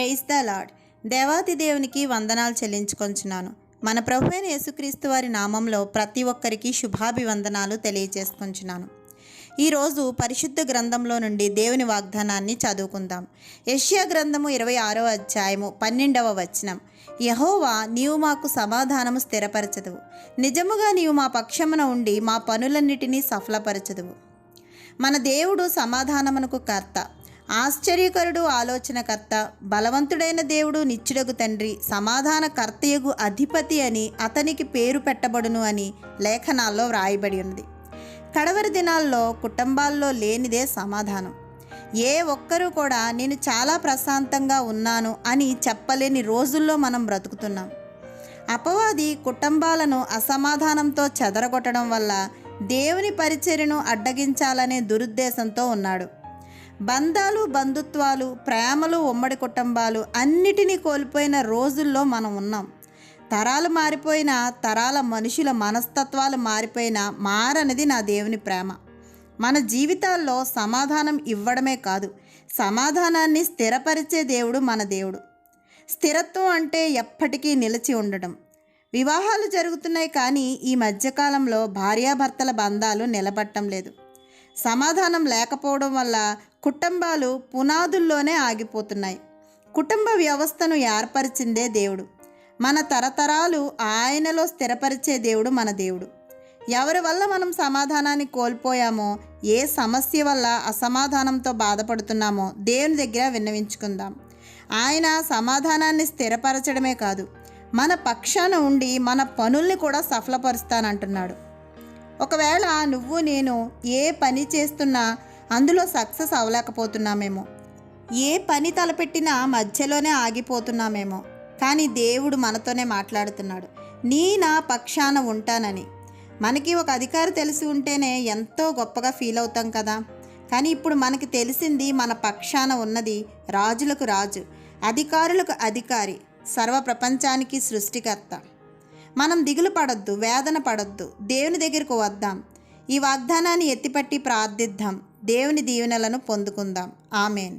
Praise the lord. దేవాతి దేవునికి వందనాలు చెల్లించుకొంచున్నాను. మన ప్రభువైన యేసుక్రీస్తు వారి నామంలో ప్రతి ఒక్కరికి శుభాభివందనాలు తెలియజేసుకొంచున్నాను. ఈరోజు పరిశుద్ధ గ్రంథంలో నుండి దేవుని వాగ్దానాన్ని చదువుకుందాం. యెషయా గ్రంథము 26వ అధ్యాయము 12వ వచనం. యెహోవా, నీవు మాకు సమాధానము స్థిరపరచదువు, నిజముగా నీవు మా పక్షమున ఉండి మా పనులన్నిటినీ సఫలపరచదువు. మన దేవుడు సమాధానమునకు కర్త, ఆశ్చర్యకరుడు, ఆలోచనకర్త, బలవంతుడైన దేవుడు, నిత్యుడగు తండ్రి, సమాధాన కర్తయగు అధిపతి అని అతనికి పేరు పెట్టబడును అని లేఖనాల్లో వ్రాయబడి ఉంది. కడవరి దినాల్లో కుటుంబాల్లో లేనిదే సమాధానం. ఏ ఒక్కరూ కూడా నేను చాలా ప్రశాంతంగా ఉన్నాను అని చెప్పలేని రోజుల్లో మనం బ్రతుకుతున్నాం. అపవాది కుటుంబాలను అసమాధానంతో చెదరగొట్టడం వల్ల దేవుని పరిచర్యను అడ్డగించాలనే దురుద్దేశంతో ఉన్నాడు. బంధాలు, బంధుత్వాలు, ప్రేమలు, ఉమ్మడి కుటుంబాలు అన్నిటినీ కోల్పోయిన రోజుల్లో మనం ఉన్నాం. తరాలు మారిపోయినా, తరాల మనుషుల మనస్తత్వాలు మారిపోయినా మారనిది నా దేవుని ప్రేమ. మన జీవితాల్లో సమాధానం ఇవ్వడమే కాదు, సమాధానాన్ని స్థిరపరిచే దేవుడు మన దేవుడు. స్థిరత్వం అంటే ఎప్పటికీ నిలిచి ఉండడం. వివాహాలు జరుగుతున్నాయి, కానీ ఈ మధ్యకాలంలో భార్యాభర్తల బంధాలు నిలబడటం లేదు. సమాధానం లేకపోవడం వల్ల కుటుంబాలు పునాదుల్లోనే ఆగిపోతున్నాయి. కుటుంబ వ్యవస్థను ఏర్పరిచిందే దేవుడు. మన తరతరాలు ఆయనలో స్థిరపరిచే దేవుడు మన దేవుడు. ఎవరి వల్ల మనం సమాధానాన్ని కోల్పోయామో, ఏ సమస్య వల్ల అసమాధానంతో బాధపడుతున్నామో దేవుని దగ్గర విన్నవించుకుందాం. ఆయన సమాధానాన్ని స్థిరపరచడమే కాదు, మన పక్షాన ఉండి మన పనుల్ని కూడా సఫలపరుస్తానంటున్నాడు. ఒకవేళ నువ్వు నేను ఏ పని చేస్తున్నా అందులో సక్సెస్ అవ్వలేకపోతున్నామేమో, ఏ పని తలపెట్టినా మధ్యలోనే ఆగిపోతున్నామేమో, కానీ దేవుడు మనతోనే మాట్లాడుతున్నాడు, నా పక్షాన ఉంటానని. మనకి ఒక అధికారి తెలిసి ఉంటేనే ఎంతో గొప్పగా ఫీల్ అవుతాం కదా. కానీ ఇప్పుడు మనకి తెలిసింది, మన పక్షాన ఉన్నది రాజులకు రాజు, అధికారులకు అధికారి, సర్వ ప్రపంచానికి సృష్టికర్త. మనం దిగులు పడొద్దు, వేదన పడొద్దు, దేవుని దగ్గరకు వద్దాం. ఈ వాగ్దానాన్ని ఎత్తిపట్టి ప్రార్థిద్దాం. దేవుని దీవెనలను పొందుకుందాం. ఆమేన్.